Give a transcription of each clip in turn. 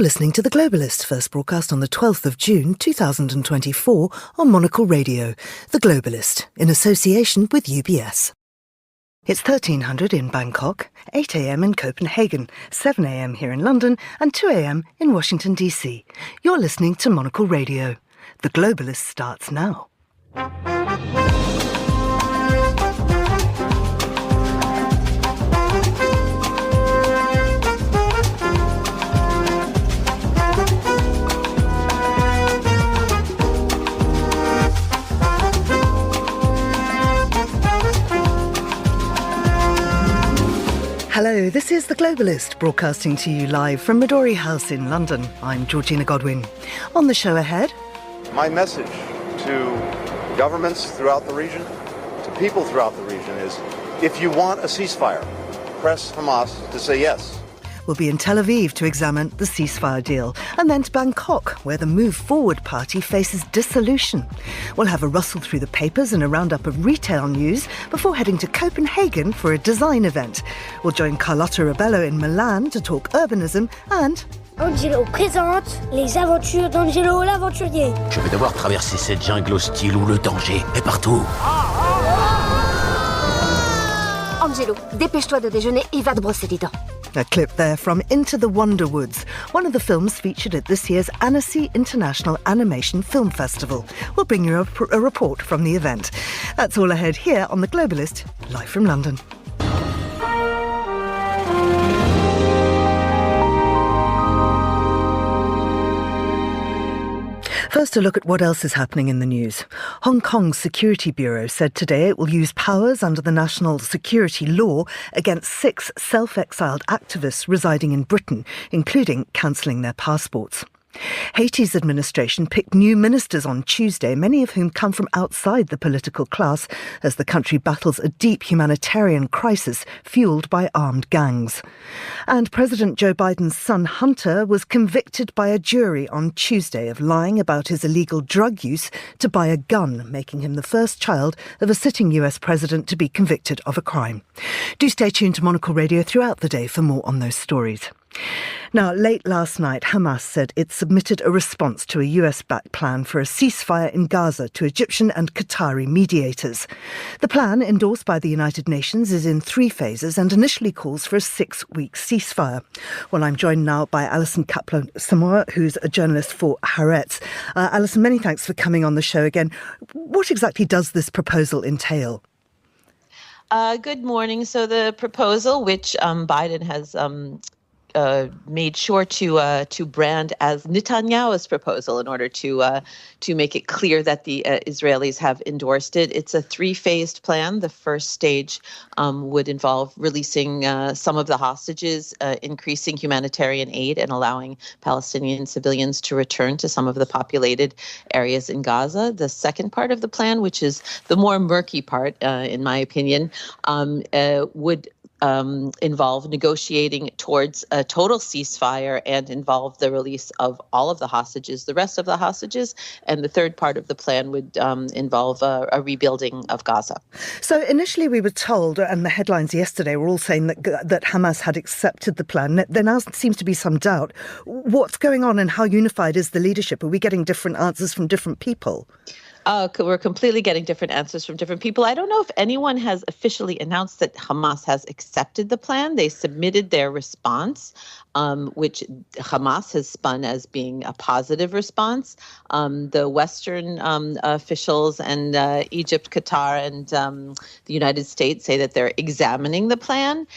You're listening to The Globalist, first broadcast on the 12th of June 2024 on Monocle Radio. The Globalist, in association with UBS. It's 1300 in Bangkok, 8 a.m. in Copenhagen, 7 a.m. here in London, and 2 a.m. in Washington, D.C. You're listening to Monocle Radio. The Globalist starts now. Hello, this is The Globalist, broadcasting to you live from Midori House in London. I'm Georgina Godwin. On the show ahead... My message to governments throughout the region, to people throughout the region is, if you want a ceasefire, press Hamas to say yes. We'll be in Tel Aviv to examine the ceasefire deal, and then to Bangkok, where the Move Forward party faces dissolution. We'll have a rustle through the papers and a roundup of retail news before heading to Copenhagen for a design event. We'll join Carlotta Rebello in Milan to talk urbanism and... Angelo présente les aventures d'Angelo l'aventurier. Je vais devoir traverser cette jungle hostile où le danger est partout. Angelo, dépêche-toi de déjeuner et va te brosser les dents. A clip there from Into the Wonder Woods, one of the films featured at this year's Annecy International Animation Film Festival. We'll bring you a report from the event. That's all ahead here on The Globalist, live from London. First, a look at what else is happening in the news. Hong Kong's Security Bureau said today it will use powers under the national security law against 6 self-exiled activists residing in Britain, including cancelling their passports. Haiti's administration picked new ministers on Tuesday, many of whom come from outside the political class, as the country battles a deep humanitarian crisis fuelled by armed gangs. And President Joe Biden's son Hunter was convicted by a jury on Tuesday of lying about his illegal drug use to buy a gun, making him the first child of a sitting US president to be convicted of a crime. Do stay tuned to Monocle Radio throughout the day for more on those stories. Now, late last night, Hamas said it submitted a response to a US-backed plan for a ceasefire in Gaza to Egyptian and Qatari mediators. The plan, endorsed by the United Nations, is in 3 phases and initially calls for a 6-week ceasefire. Well, I'm joined now by Alison Kaplan-Samoa, who's a journalist for Haaretz. Alison, many thanks for coming on the show again. What exactly does this proposal entail? Good morning. So the proposal, which Biden has made sure to brand as Netanyahu's proposal in order to make it clear that the Israelis have endorsed it. It's a 3-phased plan. The first stage would involve releasing some of the hostages, increasing humanitarian aid, and allowing Palestinian civilians to return to some of the populated areas in Gaza. The second part of the plan, which is the more murky part, in my opinion, would involve negotiating towards a total ceasefire and involve the release of all of the hostages, the rest of the hostages. And the third part of the plan would involve a rebuilding of Gaza. So initially we were told, and the headlines yesterday were all saying that Hamas had accepted the plan. There now seems to be some doubt. What's going on and how unified is the leadership? Are we getting different answers from different people? We're completely getting different answers from different people. I don't know if anyone has officially announced that Hamas has accepted the plan. They submitted their response, which Hamas has spun as being a positive response. The Western officials and Egypt, Qatar, and the United States say that they're examining the plan.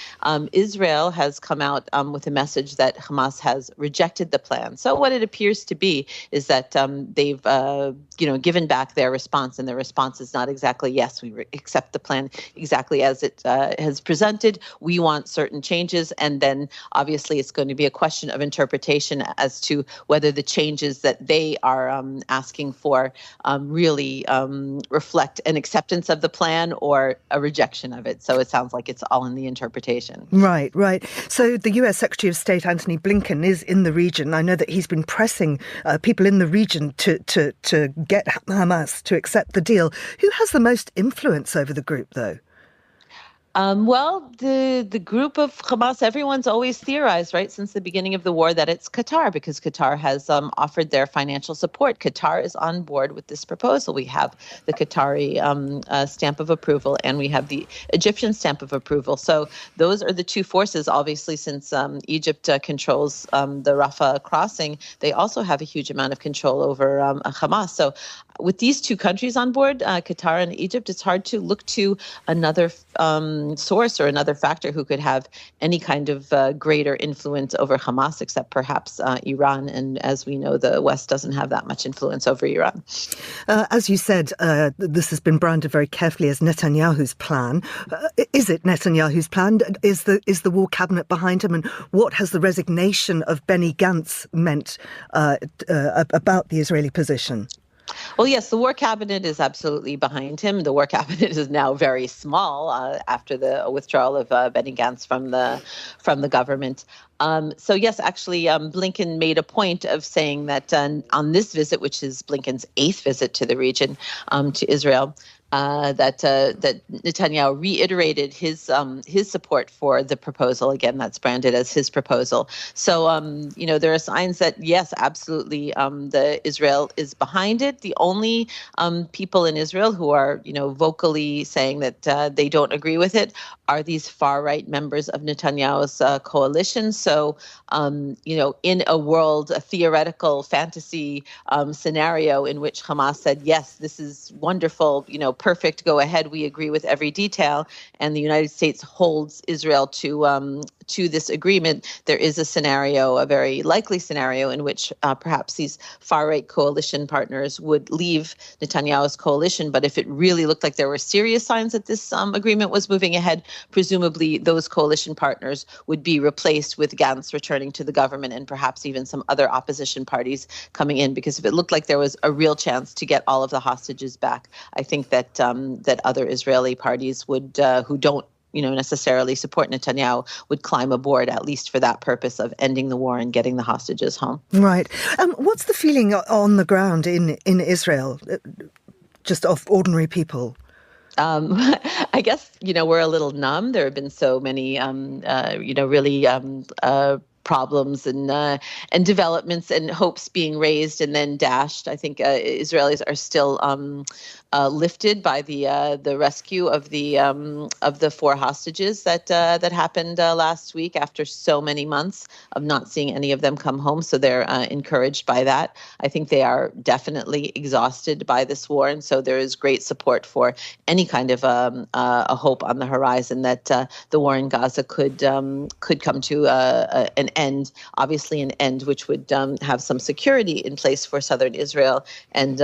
Israel has come out with a message that Hamas has rejected the plan. So what it appears to be is that they've given back their response, and their response is not exactly, yes, we accept the plan exactly as it has presented. We want certain changes, and then obviously it's going to be a question of interpretation as to whether the changes that they are asking for really reflect an acceptance of the plan or a rejection of it. So it sounds like it's all in the interpretation. Right. So the US Secretary of State Antony Blinken is in the region. I know that he's been pressing people in the region to get Hamas to accept the deal. Who has the most influence over the group, though? Well, the group of Hamas, everyone's always theorized, right, since the beginning of the war, that it's Qatar, because Qatar has offered their financial support. Qatar is on board with this proposal. We have the Qatari stamp of approval, and we have the Egyptian stamp of approval. So those are the two forces. Obviously, since Egypt controls the Rafah crossing, they also have a huge amount of control over Hamas. So with these two countries on board, Qatar and Egypt, it's hard to look to another source or another factor who could have any kind of greater influence over Hamas, except perhaps Iran. And as we know, the West doesn't have that much influence over Iran. As you said, this has been branded very carefully as Netanyahu's plan. Is it Netanyahu's plan? Is the war cabinet behind him? And what has the resignation of Benny Gantz meant about the Israeli position? Well, yes, the war cabinet is absolutely behind him. The war cabinet is now very small after the withdrawal of Benny Gantz from the government. So yes, actually, Blinken made a point of saying that on this visit, which is Blinken's 8th visit to the region, to Israel, that Netanyahu reiterated his support for the proposal. Again, that's branded as his proposal. So, there are signs that, yes, absolutely, the Israel is behind it. The only people in Israel who are, vocally saying that they don't agree with it are these far-right members of Netanyahu's coalition. So, in a theoretical fantasy scenario in which Hamas said, yes, this is wonderful, perfect, go ahead, we agree with every detail, and the United States holds Israel to this agreement, there is a very likely scenario in which perhaps these far-right coalition partners would leave Netanyahu's coalition. But if it really looked like there were serious signs that this agreement was moving ahead, presumably those coalition partners would be replaced with Gantz returning to the government and perhaps even some other opposition parties coming in. Because if it looked like there was a real chance to get all of the hostages back, I think that other Israeli parties would who don't necessarily support Netanyahu would climb aboard, at least for that purpose of ending the war and getting the hostages home. Right. What's the feeling on the ground in Israel, just of ordinary people? I guess, we're a little numb. There have been so many, really problems and developments and hopes being raised and then dashed. I think Israelis are still lifted by the rescue of the 4 hostages that happened last week after so many months of not seeing any of them come home. So they're encouraged by that. I think they are definitely exhausted by this war, and so there is great support for any kind of a hope on the horizon that the war in Gaza could come to an end. Obviously, an end which would have some security in place for southern Israel and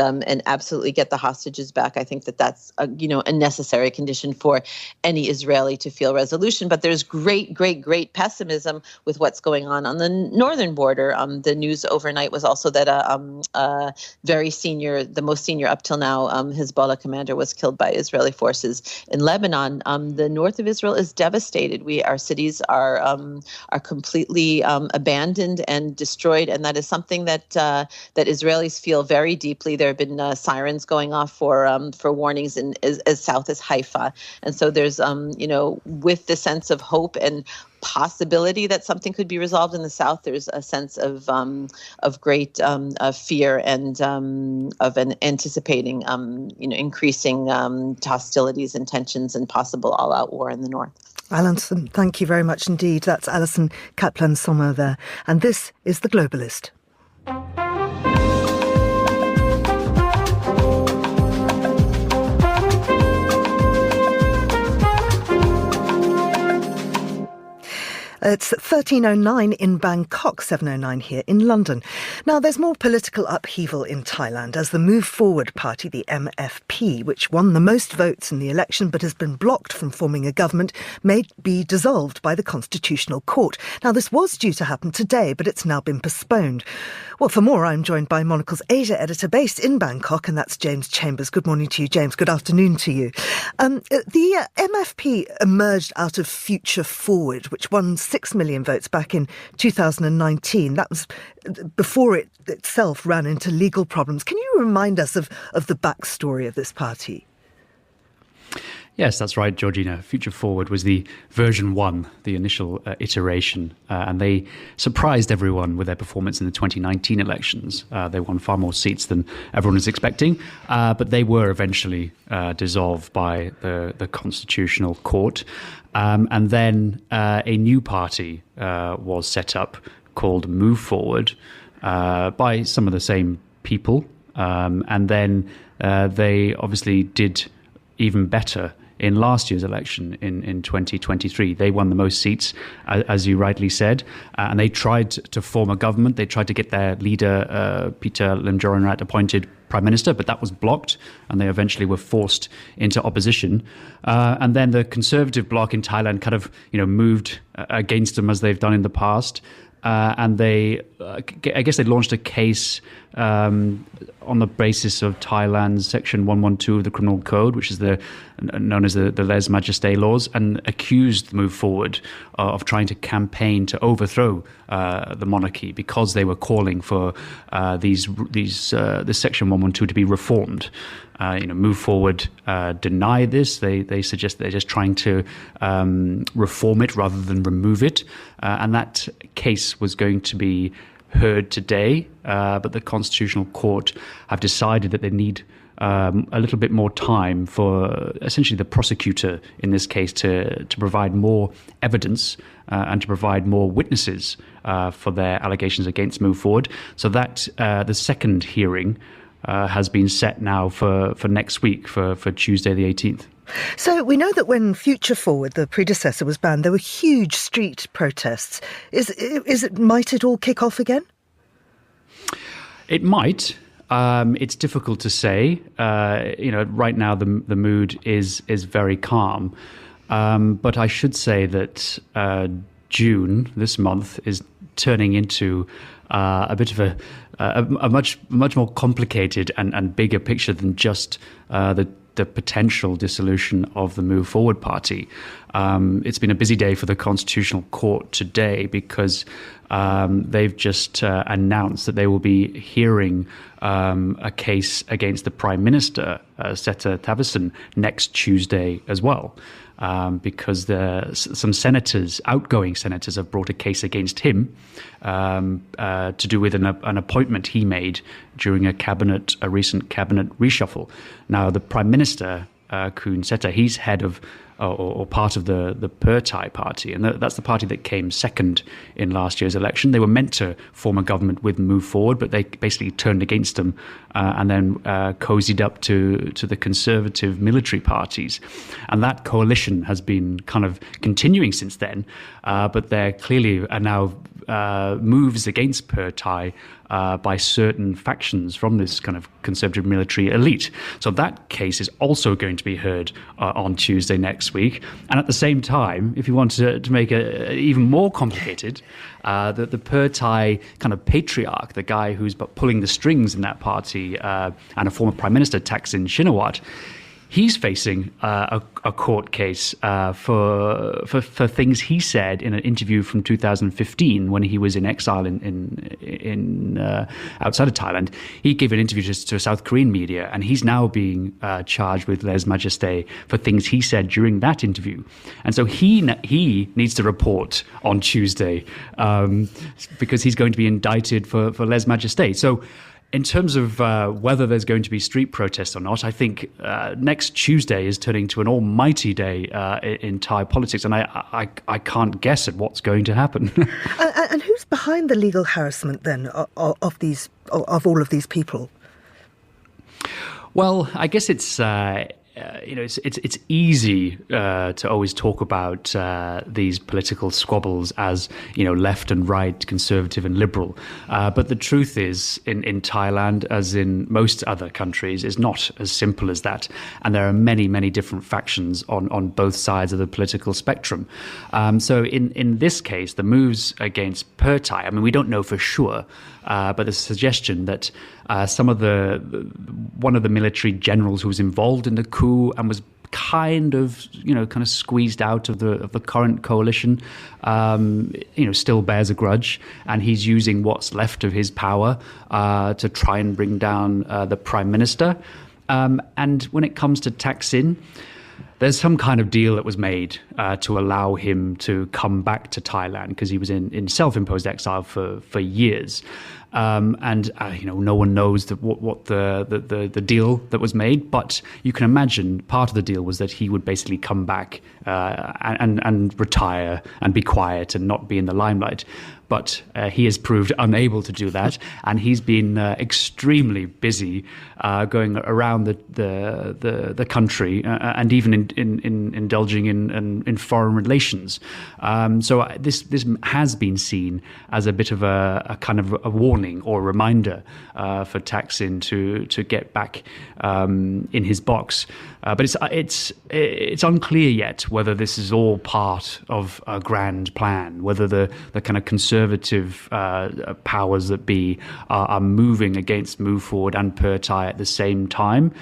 absolutely get the hostages back. I think that that's a necessary condition for any Israeli to feel resolution. But there's great pessimism with what's going on the northern border. The news overnight was also that the most senior up till now, Hezbollah commander was killed by Israeli forces in Lebanon. The north of Israel is devastated. Our cities are completely abandoned and destroyed, and that is something that Israelis feel very deeply. There have been sirens going off for warnings as south as Haifa, and so there's with the sense of hope and possibility that something could be resolved in the south, there's a sense of great fear and of an anticipating increasing hostilities and tensions and possible all-out war in the north. Alison, thank you very much indeed. That's Alison Kaplan-Sommer there. And this is The Globalist. It's 13:09 in Bangkok, 7:09 here in London. Now, there's more political upheaval in Thailand as the Move Forward Party, the MFP, which won the most votes in the election but has been blocked from forming a government, may be dissolved by the Constitutional Court. Now, this was due to happen today, but it's now been postponed. Well, for more, I'm joined by Monocle's Asia editor based in Bangkok, and that's James Chambers. Good morning to you, James. Good afternoon to you. The MFP emerged out of Future Forward, which won 6 million votes back in 2019. That was before it itself ran into legal problems. Can you remind us of the backstory of this party? Yes, that's right, Georgina. Future Forward was the version 1, the initial iteration, and they surprised everyone with their performance in the 2019 elections. They won far more seats than everyone was expecting, but they were eventually dissolved by the Constitutional Court. And then a new party was set up called Move Forward by some of the same people. And then they obviously did even better in last year's election in 2023. They won the most seats, as you rightly said, and they tried to form a government. They tried to get their leader, Peter Limjaroenrat, appointed prime minister, but that was blocked, and they eventually were forced into opposition. And then the conservative bloc in Thailand kind of, moved against them as they've done in the past. And I guess they launched a case on the basis of Thailand's Section 112 of the Criminal Code, which is known as the lèse majesté laws, and accused Move Forward of trying to campaign to overthrow the monarchy because they were calling for this Section 112 to be reformed. Move Forward deny this. They suggest they're just trying to reform it rather than remove it. And that case was going to be heard today, but the Constitutional Court have decided that they need a little bit more time for essentially the prosecutor in this case to provide more evidence and to provide more witnesses for their allegations against Move Forward. So that the second hearing has been set now for next week, for Tuesday the 18th. So we know that when Future Forward, the predecessor, was banned, there were huge street protests. Might it all kick off again? It might. It's difficult to say. Right now the mood is very calm. But I should say that June this month is turning into a bit of a much more complicated and bigger picture than just the potential dissolution of the Move Forward party. It's been a busy day for the Constitutional Court today because they've just announced that they will be hearing a case against the Prime Minister, Seta Thavisin, next Tuesday as well. Because some outgoing senators, have brought a case against him to do with an appointment he made during a recent cabinet reshuffle. Now, the Prime Minister, Khun Seta, he's head of or part of the Pertai party, and that's the party that came second in last year's election. They were meant to form a government with Move Forward, but they basically turned against them and then cozied up to the conservative military parties. And that coalition has been kind of continuing since then, but there clearly are now moves against Pertai by certain factions from this kind of conservative military elite. So that case is also going to be heard on Tuesday next week. And at the same time, if you want to make it even more complicated, the Pertai kind of patriarch, the guy who's pulling the strings in that party, and a former prime minister, Thaksin Shinawatra, he's facing a court case for things he said in an interview from 2015 when he was in exile in outside of Thailand. He gave an interview to South Korean media, and he's now being charged with lèse majesté for things he said during that interview. And so he needs to report on Tuesday because he's going to be indicted for lèse majesté. So in terms of whether there's going to be street protests or not, I think next Tuesday is turning to an almighty day in Thai politics, and I can't guess at what's going to happen. And who's behind the legal harassment then of all of these people? Well, I guess it's it's easy to always talk about these political squabbles as left and right, conservative and liberal. But the truth is, in Thailand, as in most other countries, is not as simple as that. And there are many, many different factions on both sides of the political spectrum. So in this case, the moves against Pertai, I mean, we don't know for sure, but there's a suggestion that one of the military generals who was involved in the coup and was kind of squeezed out of the current coalition, still bears a grudge, and he's using what's left of his power to try and bring down the prime minister. And when it comes to Thaksin, there's some kind of deal that was made to allow him to come back to Thailand, because he was in self-imposed exile for years. And no one knows what the deal that was made, but you can imagine part of the deal was that he would basically come back and retire and be quiet and not be in the limelight. But he has proved unable to do that, and he's been extremely busy going around the country and even in indulging in foreign relations. So this has been seen as a bit of a kind of a warning or a reminder for Thaksin to get back in his box. But it's unclear yet whether this is all part of a grand plan, whether the kind of conservative powers that be are moving against Move Forward and Pheu Thai at the same time,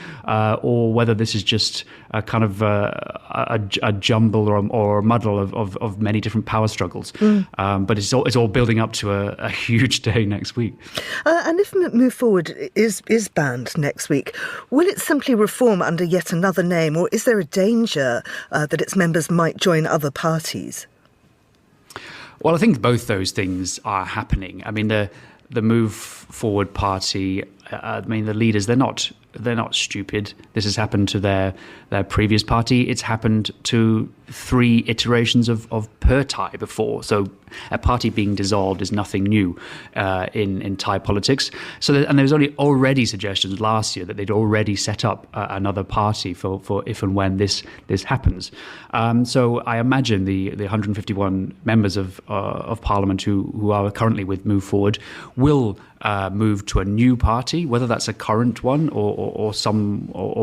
or whether this is just a kind of a jumble or a muddle of many different power struggles. But it's all building up to a huge day next week. And if Move Forward is banned next week, will it simply reform under yet another name, or is there a danger that its members might join other parties? Well, I think both those things are happening. I mean, the Move Forward party, the leaders, they're not stupid. This has happened to their previous party. It's happened to 3 iterations of Pheu Thai before. So a party being dissolved is nothing new in Thai politics. So and there was already suggestions last year that they'd already set up another party for if and when this happens. So I imagine the 151 members of Parliament who are currently with Move Forward will move to a new party, whether that's a current one or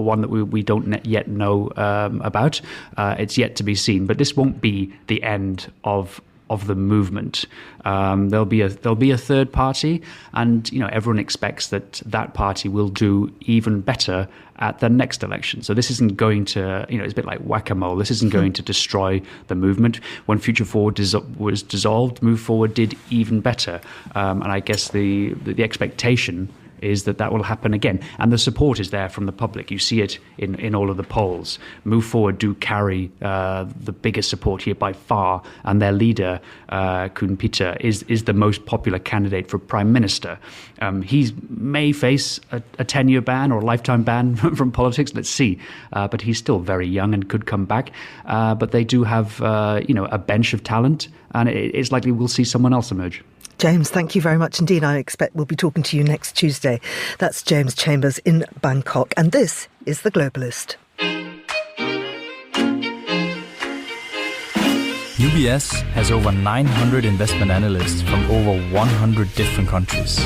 one that we don't yet know about. It's yet to be seen, but this won't be the end of the movement. There'll be a third party, and everyone expects that party will do even better at the next election. So this isn't going to, it's a bit like whack-a-mole. This isn't going to destroy the movement. When Future Forward was dissolved, Move Forward did even better. And I guess the expectation is that will happen again. And the support is there from the public. You see it in all of the polls. Move Forward do carry the biggest support here by far, and their leader, Kun Pita, is the most popular candidate for Prime Minister. He may face a 10-year ban or a lifetime ban from politics, let's see. But he's still very young and could come back. But they do have a bench of talent, and it's likely we'll see someone else emerge. James, thank you very much indeed. I expect we'll be talking to you next Tuesday. That's James Chambers in Bangkok. And this is The Globalist. UBS has over 900 investment analysts from over 100 different countries.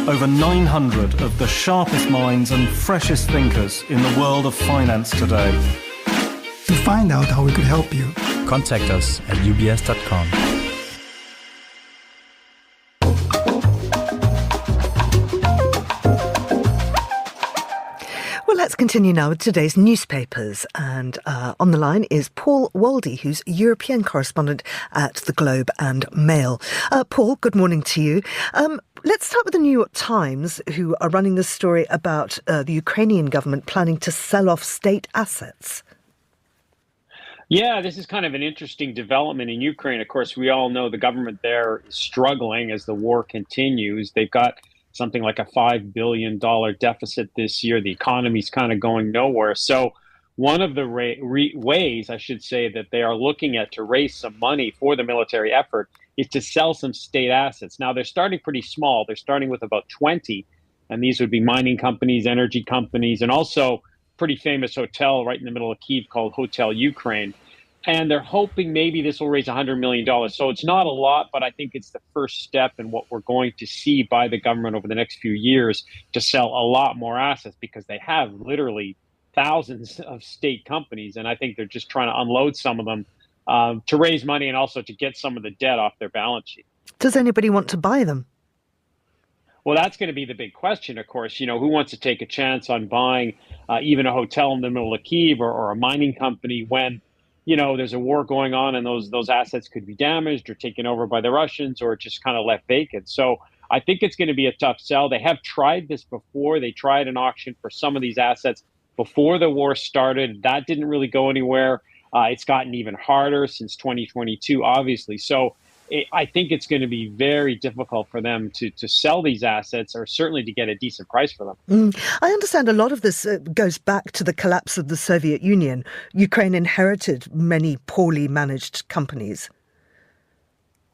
Over 900 of the sharpest minds and freshest thinkers in the world of finance today. To find out how we could help you, contact us at ubs.com. Let's continue now with today's newspapers. And on the line is Paul Waldy, who's European correspondent at The Globe and Mail. Paul, good morning to you. Let's start with the New York Times, who are running this story about the Ukrainian government planning to sell off state assets. Yeah, this is kind of an interesting development in Ukraine. Of course, we all know the government there is struggling as the war continues. They've got something like a $5 billion deficit this year. The economy's kind of going nowhere. So one of the ways, I should say, that they are looking at to raise some money for the military effort is to sell some state assets. Now, they're starting pretty small. They're starting with about 20, and these would be mining companies, energy companies, and also pretty famous hotel right in the middle of Kyiv called Hotel Ukraine. And they're hoping maybe this will raise $100 million. So it's not a lot, but I think it's the first step in what we're going to see by the government over the next few years to sell a lot more assets, because they have literally thousands of state companies. And I think they're just trying to unload some of them to raise money and also to get some of the debt off their balance sheet. Does anybody want to buy them? Well, that's going to be the big question, of course. Who wants to take a chance on buying even a hotel in the middle of Kyiv or a mining company when there's a war going on and those assets could be damaged or taken over by the Russians or just kind of left vacant. So I think it's going to be a tough sell. They have tried this before. They tried an auction for some of these assets before the war started. That didn't really go anywhere. It's gotten even harder since 2022, obviously. So I think it's going to be very difficult for them to sell these assets, or certainly to get a decent price for them. I understand a lot of this goes back to the collapse of the Soviet Union. Ukraine inherited many poorly managed companies.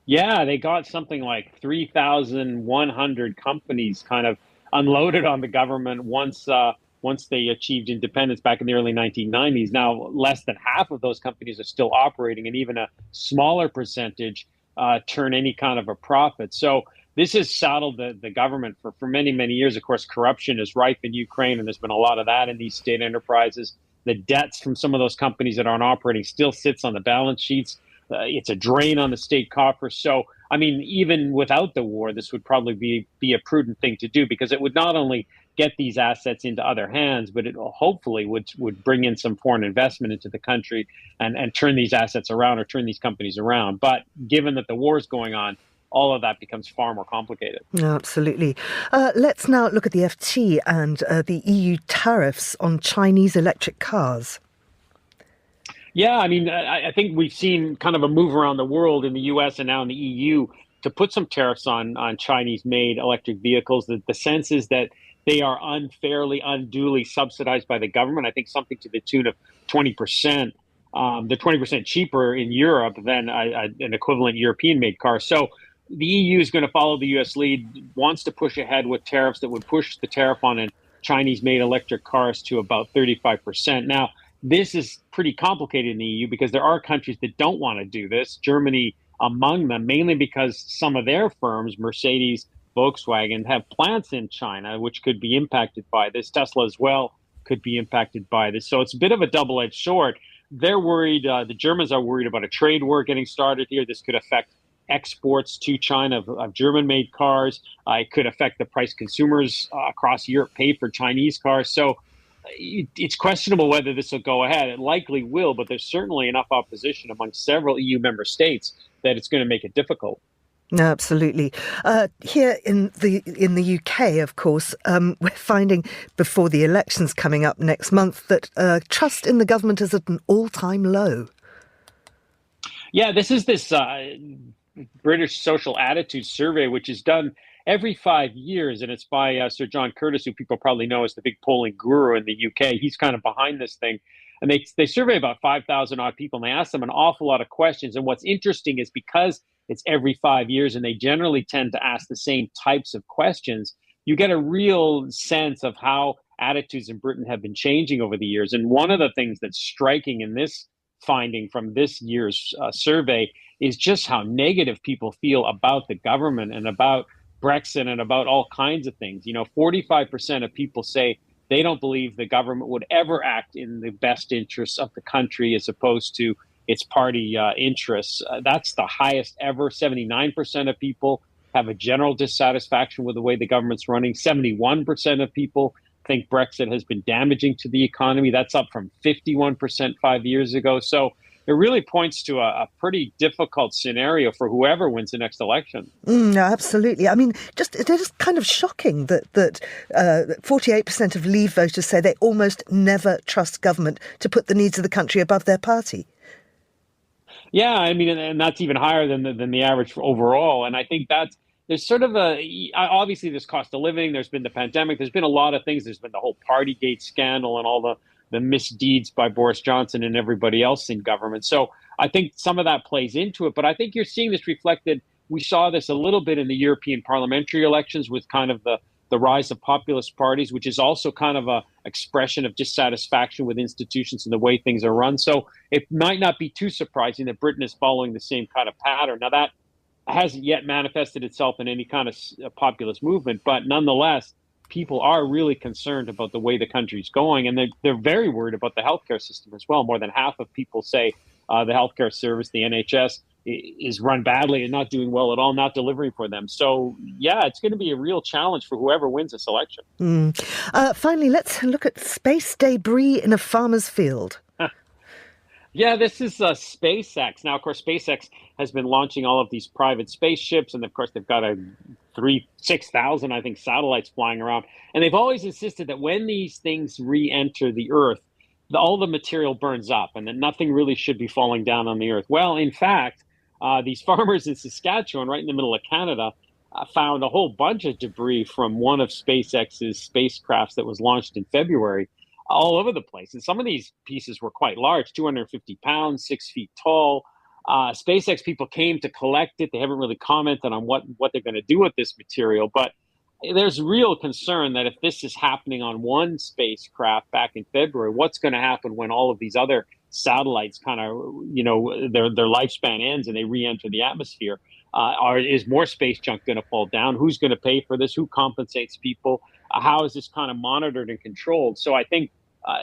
Yeah, they got something like 3,100 companies kind of unloaded on the government once they achieved independence back in the early 1990s. Now, less than half of those companies are still operating, and even a smaller percentage turn any kind of a profit. So this has saddled the government for many, many years. Of course, corruption is rife in Ukraine, and there's been a lot of that in these state enterprises. The debts from some of those companies that aren't operating still sits on the balance sheets. It's a drain on the state coffers. So, I mean, even without the war, this would probably be a prudent thing to do, because it would not only get these assets into other hands, but it hopefully would bring in some foreign investment into the country and turn these assets around, or turn these companies around. But given that the war is going on, all of that becomes far more complicated. Absolutely. Let's now look at the FT and the EU tariffs on Chinese electric cars. Yeah, I mean, I think we've seen kind of a move around the world, in the US and now in the EU, to put some tariffs on Chinese-made electric vehicles. The sense is that they are unduly subsidized by the government. I think something to the tune of 20%. They're 20% cheaper in Europe than an equivalent European-made car. So the EU is going to follow the US lead, wants to push ahead with tariffs that would push the tariff on Chinese-made electric cars to about 35%. Now, this is pretty complicated in the EU, because there are countries that don't want to do this, Germany among them, mainly because some of their firms, Mercedes, Volkswagen, have plants in China, which could be impacted by this. Tesla as well could be impacted by this. So it's a bit of a double-edged sword. They're worried, the Germans are worried about a trade war getting started here. This could affect exports to China of German-made cars. It could affect the price consumers across Europe pay for Chinese cars. So it's questionable whether this will go ahead. It likely will, but there's certainly enough opposition among several EU member states that it's going to make it difficult. No, absolutely. Here in the UK, of course, we're finding, before the elections coming up next month, that trust in the government is at an all-time low. Yeah, this British Social Attitude Survey, which is done every 5 years, and it's by Sir John Curtis, who people probably know as the big polling guru in the UK. He's kind of behind this thing. And they survey about 5,000 odd people, and they ask them an awful lot of questions. And what's interesting is, because it's every 5 years and they generally tend to ask the same types of questions, you get a real sense of how attitudes in Britain have been changing over the years. And one of the things that's striking in this finding from this year's survey is just how negative people feel about the government and about Brexit and about all kinds of things. 45% of people say they don't believe the government would ever act in the best interests of the country as opposed to its party interests. That's the highest ever. 79% of people have a general dissatisfaction with the way the government's running. 71% of people think Brexit has been damaging to the economy. That's up from 51% 5 years ago. So it really points to a pretty difficult scenario for whoever wins the next election. No, absolutely. I mean, it is kind of shocking that 48% of Leave voters say they almost never trust government to put the needs of the country above their party. Yeah, I mean, and that's even higher than the average overall. And I think there's sort of obviously there's cost of living, there's been the pandemic, there's been a lot of things, there's been the whole Partygate scandal and all the misdeeds by Boris Johnson and everybody else in government. So I think some of that plays into it, but I think you're seeing this reflected. We saw this a little bit in the European parliamentary elections with kind of the rise of populist parties, which is also kind of a expression of dissatisfaction with institutions and the way things are run. So it might not be too surprising that Britain is following the same kind of pattern. Now, that hasn't yet manifested itself in any kind of populist movement, but nonetheless, people are really concerned about the way the country's going, and they're very worried about the healthcare system as well. More than half of people say the healthcare service, the NHS, is run badly and not doing well at all, not delivering for them. So, yeah, it's going to be a real challenge for whoever wins this election. Finally, let's look at space debris in a farmer's field. Yeah, this is SpaceX. Now, of course, SpaceX has been launching all of these private spaceships, and of course, they've got 6,000, I think, satellites flying around. And they've always insisted that when these things re-enter the Earth, all the material burns up, and that nothing really should be falling down on the Earth. Well, in fact, these farmers in Saskatchewan, right in the middle of Canada, found a whole bunch of debris from one of SpaceX's spacecrafts that was launched in February, all over the place. And some of these pieces were quite large, 250 pounds, 6 feet tall. SpaceX people came to collect it. They haven't really commented on what they're going to do with this material. But there's real concern that if this is happening on one spacecraft back in February, what's going to happen when all of these other satellites kind of, their lifespan ends and they re-enter the atmosphere? Is more space junk going to fall down? Who's going to pay for this? Who compensates people? How is this kind of monitored and controlled? So I think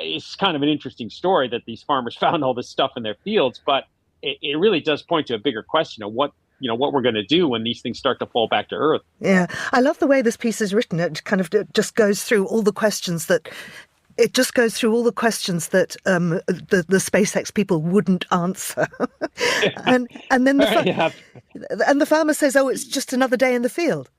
it's kind of an interesting story that these farmers found all this stuff in their fields, but it really does point to a bigger question of what we're going to do when these things start to fall back to Earth. Yeah, I love the way this piece is written. It kind of just goes through all the questions that the SpaceX people wouldn't answer. and then the farmer says, "Oh, it's just another day in the field."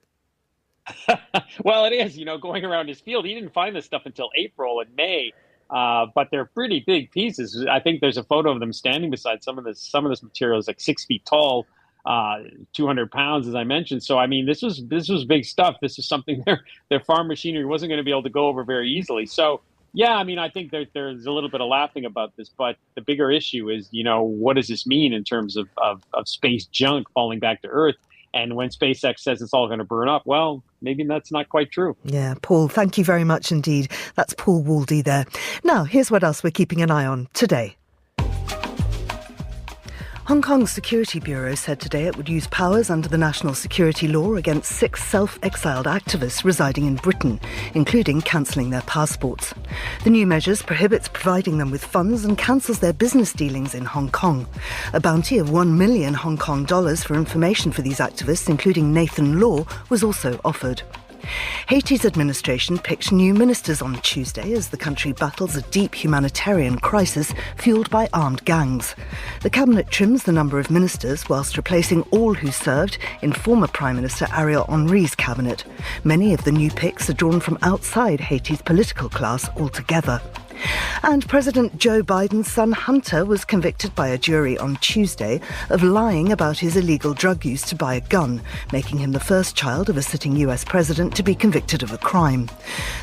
Well, it is, going around his field. He didn't find this stuff until April and May, but they're pretty big pieces. I think there's a photo of them standing beside some of this material is like 6 feet tall, 200 pounds, as I mentioned. So, I mean, this was big stuff. This is something their farm machinery wasn't going to be able to go over very easily. So, yeah, I mean, I think there's a little bit of laughing about this, but the bigger issue is, what does this mean in terms of space junk falling back to Earth? And when SpaceX says it's all going to burn up, well, maybe that's not quite true. Yeah, Paul, thank you very much indeed. That's Paul Waldy there. Now, here's what else we're keeping an eye on today. Hong Kong's Security Bureau said today it would use powers under the national security law against 6 self-exiled activists residing in Britain, including cancelling their passports. The new measures prohibits providing them with funds and cancels their business dealings in Hong Kong. A bounty of 1 million Hong Kong dollars for information for these activists, including Nathan Law, was also offered. Haiti's administration picked new ministers on Tuesday as the country battles a deep humanitarian crisis fuelled by armed gangs. The cabinet trims the number of ministers whilst replacing all who served in former Prime Minister Ariel Henry's cabinet. Many of the new picks are drawn from outside Haiti's political class altogether. And President Joe Biden's son Hunter was convicted by a jury on Tuesday of lying about his illegal drug use to buy a gun, making him the first child of a sitting US president to be convicted of a crime.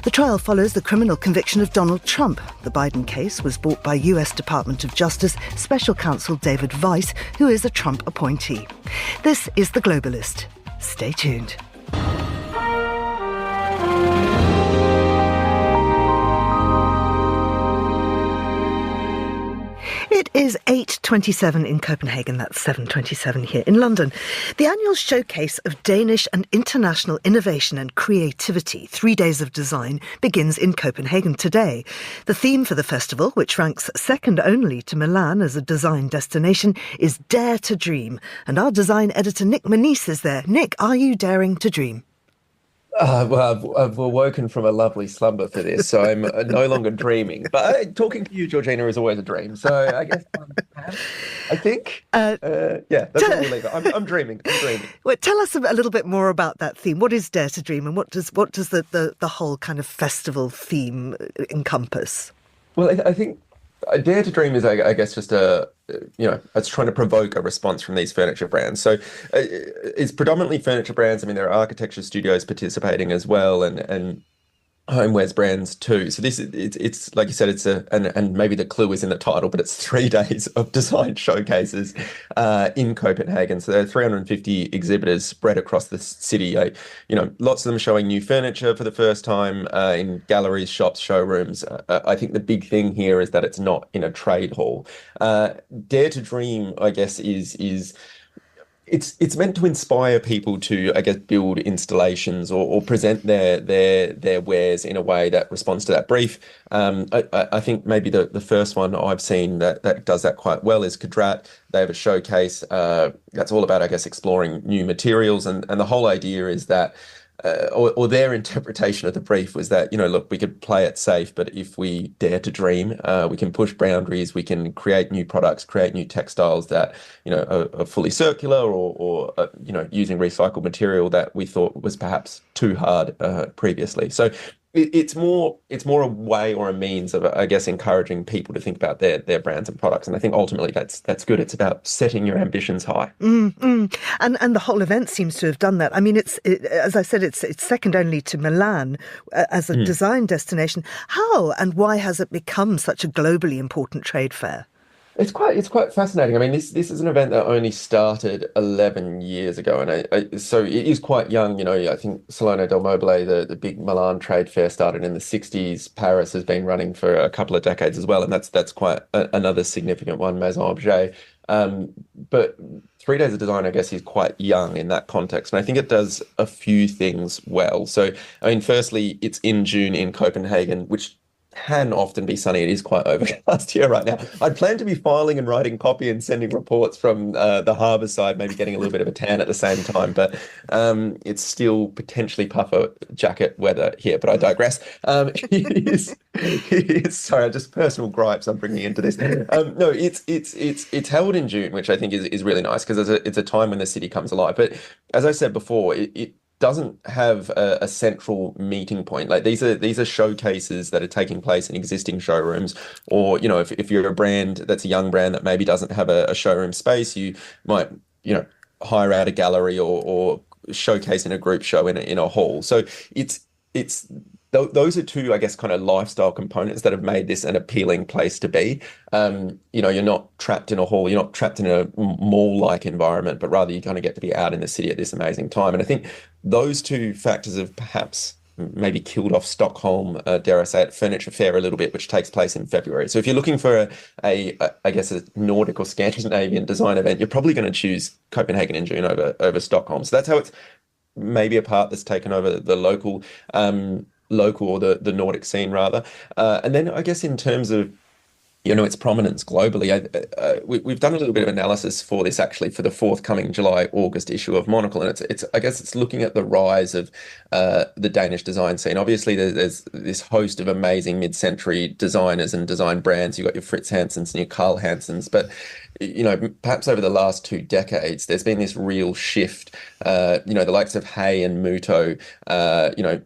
The trial follows the criminal conviction of Donald Trump. The Biden case was brought by US Department of Justice Special Counsel David Weiss, who is a Trump appointee. This is The Globalist. Stay tuned. It is 8:27 in Copenhagen, that's 7:27 here in London. The annual showcase of Danish and international innovation and creativity, 3 days of design, begins in Copenhagen today. The theme for the festival, which ranks second only to Milan as a design destination, is Dare to Dream. And our design editor Nick Manise is there. Nick, are you daring to dream? Well, I've awoken from a lovely slumber for this, so I'm no longer dreaming. But talking to you, Georgina, is always a dream. So I guess I think, that's where we'll leave it. I'm dreaming. Well, tell us a little bit more about that theme. What is Dare to Dream, and what does the whole kind of festival theme encompass? Well, I think Dare to Dream is, I guess, just it's trying to provoke a response from these furniture brands. So it's predominantly furniture brands. I mean, there are architecture studios participating as well, and homewares brands too. So it's like you said, and maybe the clue is in the title, but it's 3 days of design showcases in Copenhagen. So there are 350 exhibitors spread across the city. Lots of them showing new furniture for the first time in galleries, shops, showrooms. I think the big thing here is that it's not in a trade hall. Dare to Dream, I guess, is it's meant to inspire people to, I guess, build installations or present their wares in a way that responds to that brief. I think maybe the first one I've seen that does that quite well is Kadrat. They have a showcase that's all about, I guess, exploring new materials, and the whole idea is that or their interpretation of the brief was that, look, we could play it safe, but if we dare to dream, we can push boundaries, we can create new products, create new textiles that, are fully circular or using recycled material that we thought was perhaps too hard previously. So it's more a way or a means of, I guess, encouraging people to think about their brands and products. And I think ultimately that's good. It's about setting your ambitions high. And the whole event seems to have done that. I mean, as I said, it's second only to Milan as a design destination. How and why has it become such a globally important trade fair? It's quite fascinating. I mean, this is an event that only started 11 years ago, and so it is quite young. I think Salone del Mobile, the big Milan trade fair, started in the 60s. Paris has been running for a couple of decades as well, and that's quite another significant one, Maison Objet. But 3 Days of Design, I guess, is quite young in that context, and I think it does a few things well. So, I mean, firstly, it's in June in Copenhagen, which can often be sunny. It is quite overcast here right now. I'd planned to be filing and writing copy and sending reports from the harbour side, maybe getting a little bit of a tan at the same time, but it's still potentially puffer jacket weather here, but I digress. It is, sorry, just personal gripes I'm bringing into this. No, it's held in June, which I think is really nice because it's a time when the city comes alive. But as I said before, it doesn't have a central meeting point. Like these are showcases that are taking place in existing showrooms, or if you're a brand that's a young brand that maybe doesn't have a showroom space, you might hire out a gallery or showcase in a group show in a hall. So it's those are two, I guess, kind of lifestyle components that have made this an appealing place to be. You're not trapped in a hall, you're not trapped in a mall-like environment, but rather you kind of get to be out in the city at this amazing time. And I think those two factors have perhaps maybe killed off Stockholm, dare I say it, Furniture Fair a little bit, which takes place in February. So if you're looking for I guess a Nordic or Scandinavian design event, you're probably going to choose Copenhagen in June over Stockholm. So that's how it's maybe a part that's taken over the local or the Nordic scene rather. And then I guess in terms of its prominence globally, we've done a little bit of analysis for this actually for the forthcoming July-August issue of Monocle, and it's looking at the rise of the Danish design scene. Obviously, there's this host of amazing mid-century designers and design brands. You've got your Fritz Hansens and your Carl Hansens, but perhaps over the last 2 decades, there's been this real shift. The likes of Hay and Muto,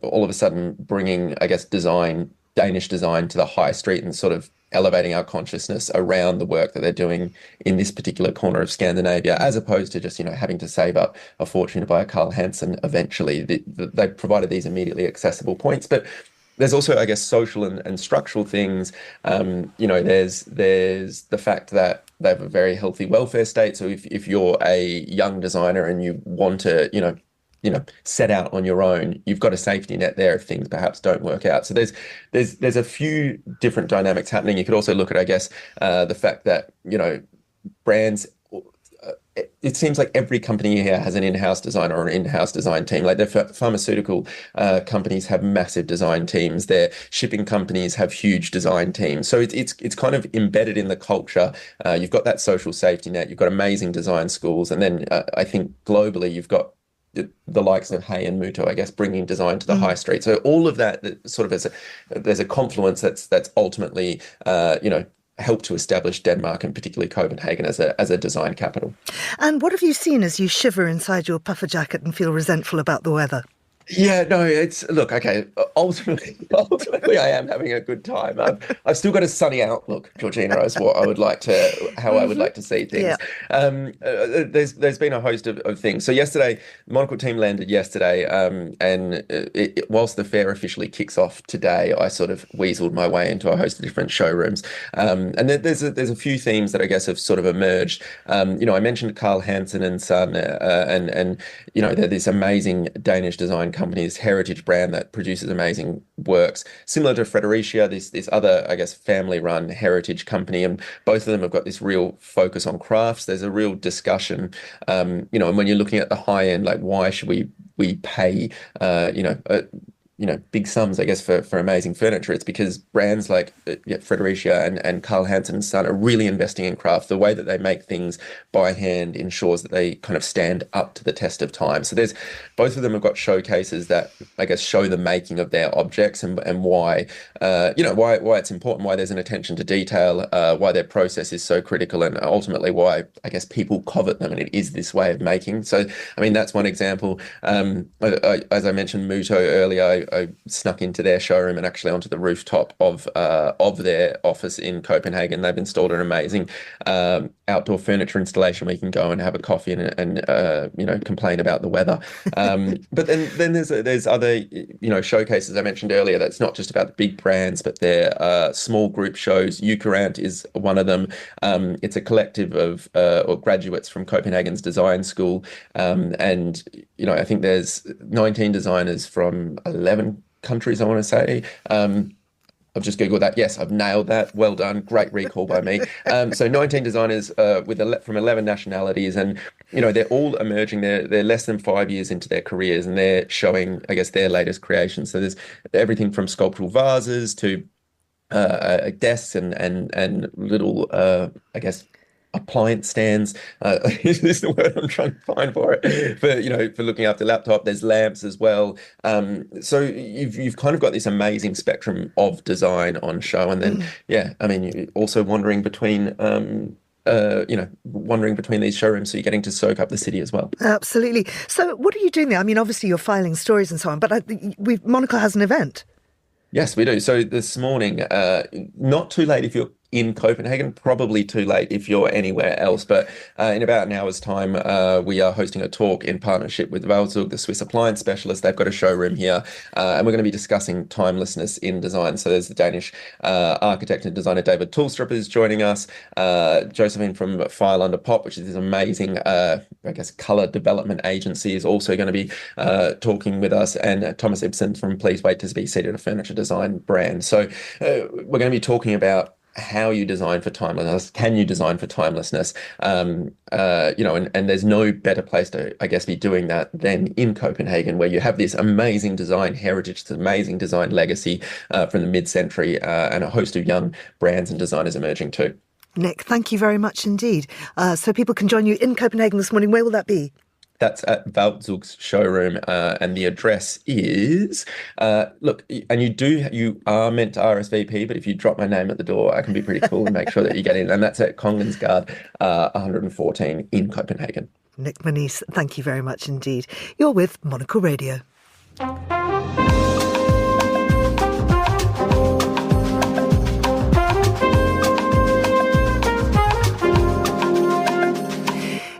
all of a sudden bringing, I guess, Danish design to the high street and sort of elevating our consciousness around the work that they're doing in this particular corner of Scandinavia, as opposed to just, having to save up a fortune to buy a Carl Hansen eventually. They provided these immediately accessible points, but there's also, I guess, social and structural things. There's the fact that they have a very healthy welfare state. So if you're a young designer and you want to, set out on your own, you've got a safety net there if things perhaps don't work out. So there's a few different dynamics happening. You could also look at, I guess, the fact that, brands, it seems like every company here has an in-house designer or an in-house design team. Like the pharmaceutical companies have massive design teams. Their shipping companies have huge design teams. So it's kind of embedded in the culture. You've got that social safety net. You've got amazing design schools, and then I think globally you've got the likes of Hay and Muto, I guess, bringing design to the high street. So all of that sort of there's a confluence that's ultimately helped to establish Denmark and particularly Copenhagen as a design capital. And what have you seen as you shiver inside your puffer jacket and feel resentful about the weather? Yeah, no, look, okay, ultimately I am having a good time. I've still got a sunny outlook, Georgina, as how I would like to see things. Yeah. There's been a host of things. So yesterday, the Monocle team landed yesterday, and whilst the fair officially kicks off today, I sort of weaseled my way into a host of different showrooms. And there's a few themes that I guess have sort of emerged. I mentioned Carl Hansen and Son, and they're this amazing Danish design company, this heritage brand that produces amazing works, similar to Fredericia, this other, I guess, family-run heritage company, and both of them have got this real focus on crafts. There's a real discussion, and when you're looking at the high end, like why should we pay, big sums, I guess, for amazing furniture. It's because brands like Fredericia and Carl Hansen & Son are really investing in craft. The way that they make things by hand ensures that they kind of stand up to the test of time. So both of them have got showcases that, I guess, show the making of their objects and why, why it's important, why there's an attention to detail, why their process is so critical, and ultimately why, I guess, people covet them, and it is this way of making. So, I mean, that's one example. As I mentioned Muto earlier, I snuck into their showroom and actually onto the rooftop of their office in Copenhagen. They've installed an amazing outdoor furniture installation where you can go and have a coffee and complain about the weather. But then there's other showcases I mentioned earlier. That's not just about the big brands, but they're small group shows. Ukurant is one of them. It's a collective of or graduates from Copenhagen's design school, and I think there's 19 designers from 11 countries, I want to say. I've just Googled that. Yes, I've nailed that. Well done. Great recall by me. So 19 designers from 11 nationalities, and they're all emerging. They're less than 5 years into their careers, and they're showing, I guess, their latest creations. So there's everything from sculptural vases to desks and little, I guess, appliance stands. This is the word I'm trying to find for it. For looking after laptop, there's lamps as well. So you've kind of got this amazing spectrum of design on show, and then you're also wandering between these showrooms, so you're getting to soak up the city as well. Absolutely. So what are you doing there? I mean, obviously you're filing stories and so on, but Monocle has an event. Yes, we do. So this morning, not too late if you're in Copenhagen, probably too late if you're anywhere else. But in about an hour's time, we are hosting a talk in partnership with Valzug, the Swiss appliance specialist. They've got a showroom here, and we're going to be discussing timelessness in design. So there's the Danish architect and designer David Tulstrup is joining us. Josephine from File Under Pop, which is this amazing, colour development agency, is also going to be talking with us. And Thomas Ibsen from Please Wait to Be Seated, a furniture design brand. So we're going to be talking about how you design for timelessness. Can you design for timelessness? And there's no better place to, I guess, be doing that than in Copenhagen, where you have this amazing design heritage, this amazing design legacy from the mid-century, and a host of young brands and designers emerging too. Nick, thank you very much indeed. So people can join you in Copenhagen this morning. Where will that be? That's at Valzug's showroom, and the address is, you are meant to RSVP, but if you drop my name at the door, I can be pretty cool and make sure that you get in. And that's at Kongensgade 114 in Copenhagen. Nick Moniz, thank you very much indeed. You're with Monocle Radio.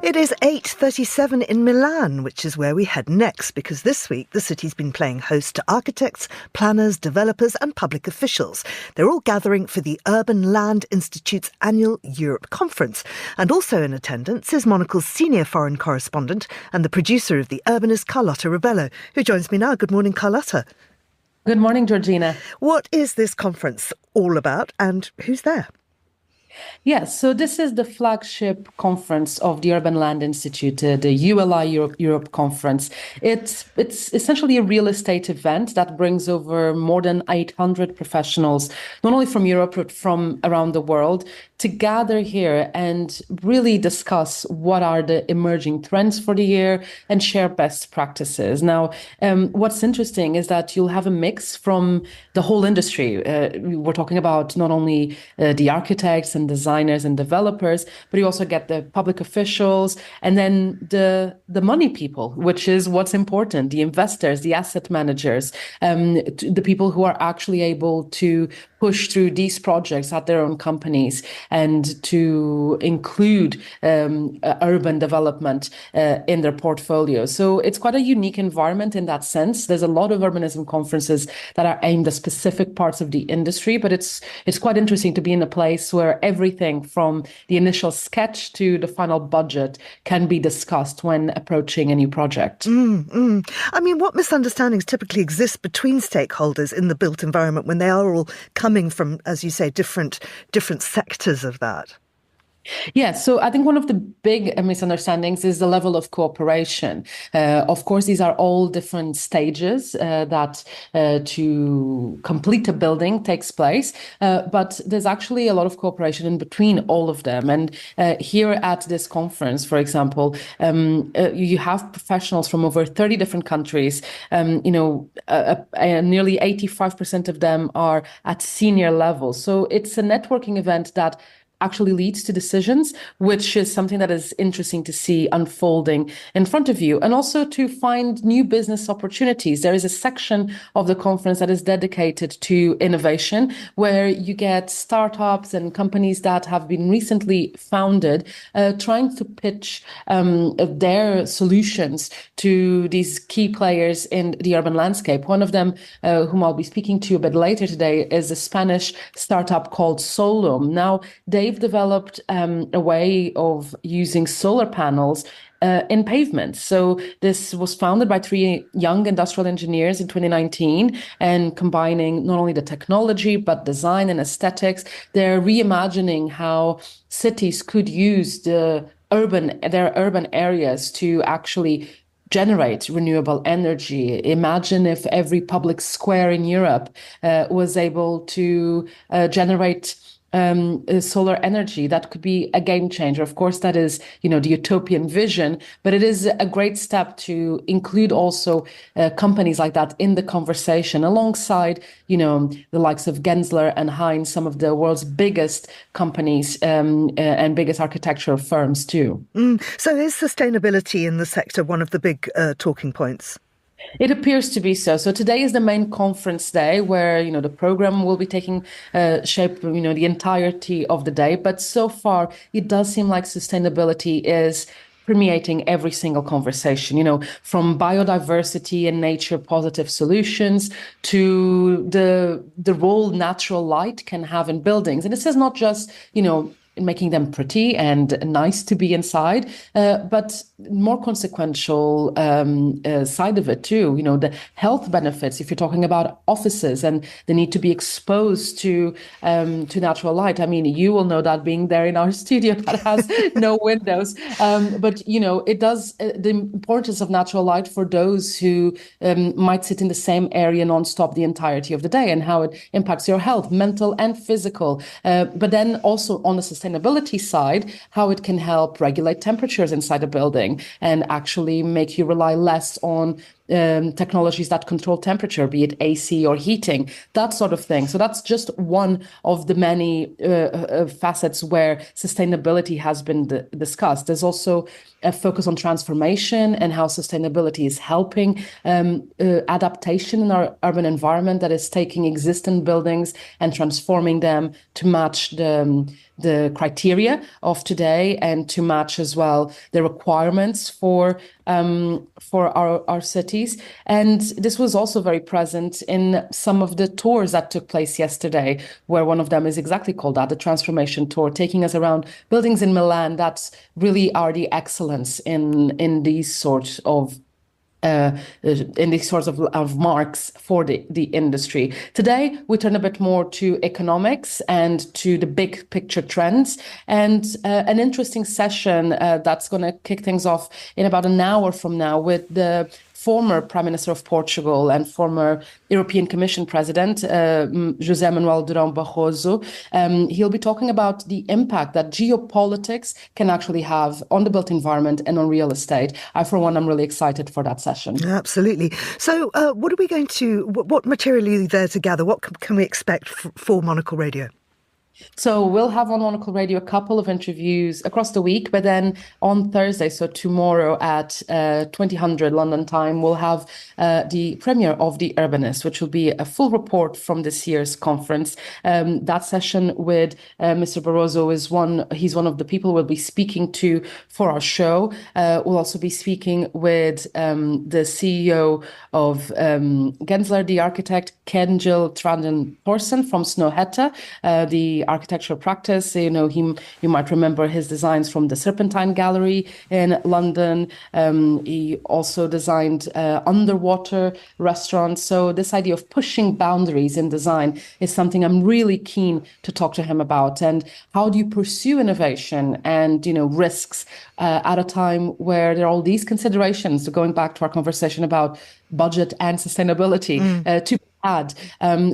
It is 8:37 in Milan, which is where we head next, because this week the city's been playing host to architects, planners, developers and public officials. They're all gathering for the Urban Land Institute's annual Europe Conference. And also in attendance is Monocle's senior foreign correspondent and the producer of The Urbanist, Carlotta Rebello, who joins me now. Good morning, Carlotta. Good morning, Georgina. What is this conference all about and who's there? Yes, so this is the flagship conference of the Urban Land Institute, the ULI Europe Conference. It's essentially a real estate event that brings over more than 800 professionals, not only from Europe, but from around the world, to gather here and really discuss what are the emerging trends for the year and share best practices. Now, what's interesting is that you'll have a mix from the whole industry. We're talking about not only the architects and designers and developers, but you also get the public officials and then the money people, which is what's important, the investors, the asset managers, the people who are actually able to push through these projects at their own companies and to include urban development in their portfolio. So it's quite a unique environment in that sense. There's a lot of urbanism conferences that are aimed at specific parts of the industry, but it's quite interesting to be in a place where everything from the initial sketch to the final budget can be discussed when approaching a new project. I mean, what misunderstandings typically exist between stakeholders in the built environment when they are all coming from, as you say, different sectors of that? Yeah, so I think one of the big misunderstandings is the level of cooperation. Of course, these are all different stages that to complete a building takes place, but there's actually a lot of cooperation in between all of them. And here at this conference, for example, you have professionals from over 30 different countries. Nearly 85% of them are at senior level. So it's a networking event that actually leads to decisions, which is something that is interesting to see unfolding in front of you, and also to find new business opportunities. There is a section of the conference that is dedicated to innovation, where you get startups and companies that have been recently founded trying to pitch their solutions to these key players in the urban landscape. One of them, whom I'll be speaking to a bit later today, is a Spanish startup called Solum. Now, they've developed a way of using solar panels in pavements. So this was founded by 3 young industrial engineers in 2019, and combining not only the technology, but design and aesthetics. They're reimagining how cities could use their urban areas to actually generate renewable energy. Imagine if every public square in Europe was able to generate solar energy. That could be a game changer. Of course, that is, the utopian vision, but it is a great step to include also companies like that in the conversation, alongside, the likes of Gensler and Heinz, some of the world's biggest companies and biggest architectural firms too. So is sustainability in the sector one of the big talking points? It appears to be so. So today is the main conference day where, the program will be taking shape, the entirety of the day. But so far, it does seem like sustainability is permeating every single conversation, from biodiversity and nature positive solutions to the role natural light can have in buildings. And this is not just, making them pretty and nice to be inside, but more consequential side of it too. The health benefits. If you're talking about offices and the need to be exposed to natural light. I mean, you will know that being there in our studio that has no windows. But it does the importance of natural light for those who might sit in the same area nonstop the entirety of the day, and how it impacts your health, mental and physical. But then also on the sustainability side, how it can help regulate temperatures inside a building and actually make you rely less on technologies that control temperature, be it AC or heating, that sort of thing. So that's just one of the many facets where sustainability has been discussed. There's also a focus on transformation and how sustainability is helping adaptation in our urban environment, that is taking existing buildings and transforming them to match the criteria of today and to match as well the requirements for our cities. And this was also very present in some of the tours that took place yesterday, where one of them is exactly called that, the transformation tour, taking us around buildings in Milan that really are the excellence in these sorts of marks for the industry. Today, we turn a bit more to economics and to the big picture trends, and an interesting session that's going to kick things off in about an hour from now with the former Prime Minister of Portugal and former European Commission President, José Manuel Durão Barroso. He'll be talking about the impact that geopolitics can actually have on the built environment and on real estate. For one, I'm really excited for that session. Absolutely. So what material are you there to gather? What can we expect for Monocle Radio? So we'll have on Monocle Radio a couple of interviews across the week, but then on Thursday, so tomorrow at 2000 London time, we'll have the premiere of The Urbanist, which will be a full report from this year's conference. That session with Mr. Barroso he's one of the people we'll be speaking to for our show. We'll also be speaking with the CEO of Gensler, the architect, Kenjil Tranden Thorsen from Snøhetta, the architectural practice. You might remember his designs from the Serpentine Gallery in London. He also designed underwater restaurants. So this idea of pushing boundaries in design is something I'm really keen to talk to him about. And how do you pursue innovation and risks at a time where there are all these considerations? So going back to our conversation about budget and sustainability to add.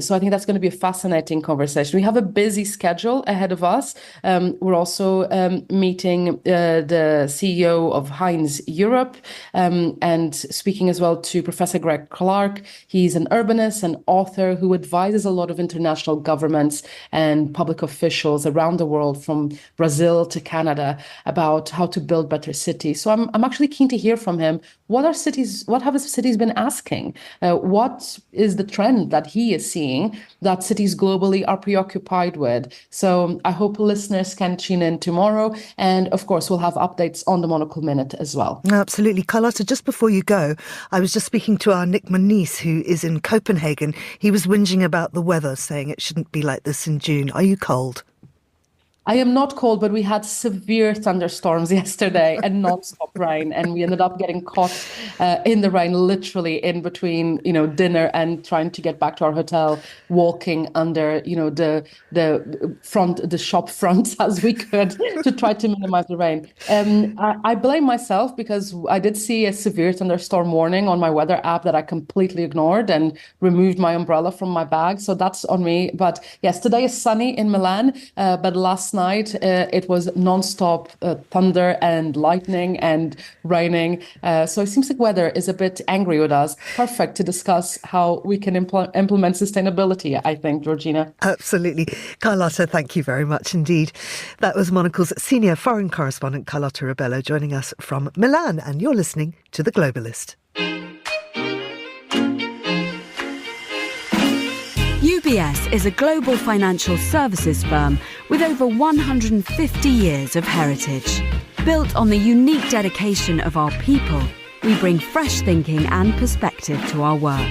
So I think that's going to be a fascinating conversation. We have a busy schedule ahead of us. We're also meeting the CEO of Heinz Europe and speaking as well to Professor Greg Clark. He's an urbanist and author who advises a lot of international governments and public officials around the world, from Brazil to Canada, about how to build better cities. So I'm actually keen to hear from him. What have cities been asking? What is the trend that he is seeing that cities globally are preoccupied with? So I hope listeners can tune in tomorrow. And of course, we'll have updates on the Monocle Minute as well. Absolutely. Carlotta, just before you go, I was just speaking to our Nick Moniz, who is in Copenhagen. He was whinging about the weather, saying it shouldn't be like this in June. Are you cold? I am not cold, but we had severe thunderstorms yesterday and non-stop rain, and we ended up getting caught in the rain, literally in between, dinner and trying to get back to our hotel, walking under, the shop fronts as we could to try to minimize the rain. I blame myself because I did see a severe thunderstorm warning on my weather app that I completely ignored and removed my umbrella from my bag. So that's on me. But yes, today is sunny in Milan, but last night it was non-stop thunder and lightning and raining. So it seems like weather is a bit angry with us. Perfect to discuss how we can implement sustainability, I think, Georgina. Absolutely. Carlotta, thank you very much indeed. That was Monocle's senior foreign correspondent, Carlotta Rebello, joining us from Milan. And you're listening to The Globalist. UBS is a global financial services firm with over 150 years of heritage. Built on the unique dedication of our people, we bring fresh thinking and perspective to our work.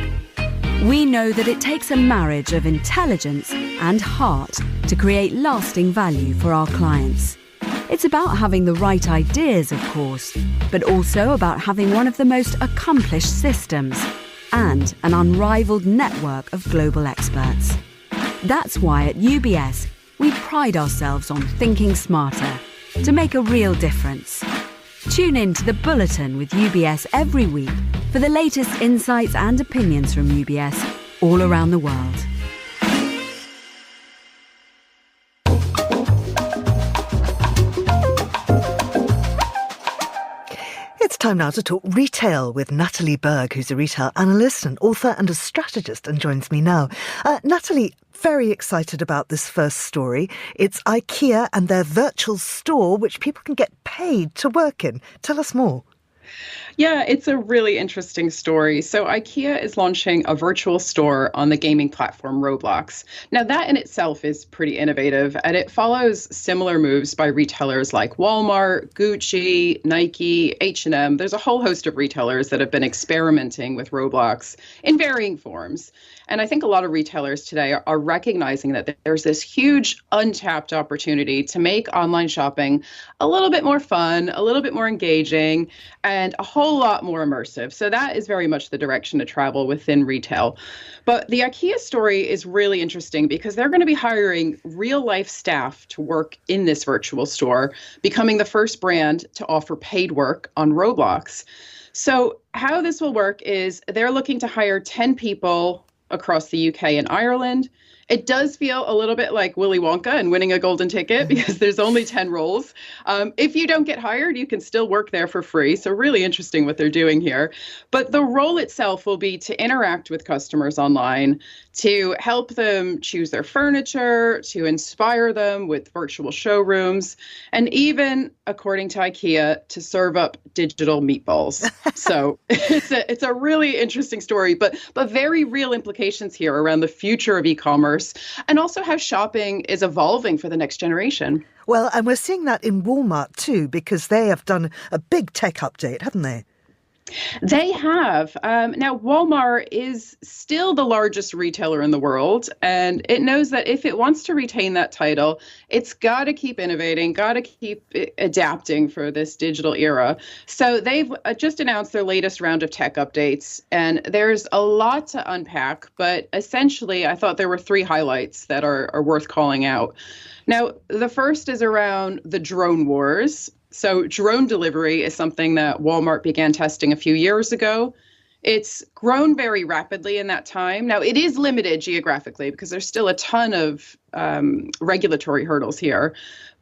We know that it takes a marriage of intelligence and heart to create lasting value for our clients. It's about having the right ideas, of course, but also about having one of the most accomplished systems and an unrivaled network of global experts. That's why at UBS, we pride ourselves on thinking smarter to make a real difference. Tune in to The Bulletin with UBS every week for the latest insights and opinions from UBS all around the world. It's time now to talk retail with Natalie Berg, who's a retail analyst, an author and a strategist, and joins me now. Natalie, very excited about this first story. It's IKEA and their virtual store, which people can get paid to work in. Tell us more. Yeah, it's a really interesting story. So IKEA is launching a virtual store on the gaming platform Roblox. Now, that in itself is pretty innovative, and it follows similar moves by retailers like Walmart, Gucci, Nike, H&M. There's a whole host of retailers that have been experimenting with Roblox in varying forms. And I think a lot of retailers today are recognizing that there's this huge untapped opportunity to make online shopping a little bit more fun, a little bit more engaging, and a whole lot more immersive. So that is very much the direction to travel within retail. But the IKEA story is really interesting because they're going to be hiring real-life staff to work in this virtual store, becoming the first brand to offer paid work on Roblox. So how this will work is they're looking to hire 10 people across the UK and Ireland. It does feel a little bit like Willy Wonka and winning a golden ticket because there's only 10 roles. If you don't get hired, you can still work there for free. So really interesting what they're doing here. But the role itself will be to interact with customers online, to help them choose their furniture, to inspire them with virtual showrooms, and even, according to IKEA, to serve up digital meatballs. So it's a really interesting story, but very real implications here around the future of e-commerce and also how shopping is evolving for the next generation. Well, and we're seeing that in Walmart too, because they have done a big tech update, haven't they? They have. Now, Walmart is still the largest retailer in the world, and it knows that if it wants to retain that title, it's got to keep innovating, got to keep adapting for this digital era. So they've just announced their latest round of tech updates, and there's a lot to unpack, but essentially, I thought there were three highlights that are worth calling out. Now, the first is around the drone wars. So drone delivery is something that Walmart began testing a few years ago. It's grown very rapidly in that time. Now, it is limited geographically because there's still a ton of regulatory hurdles here.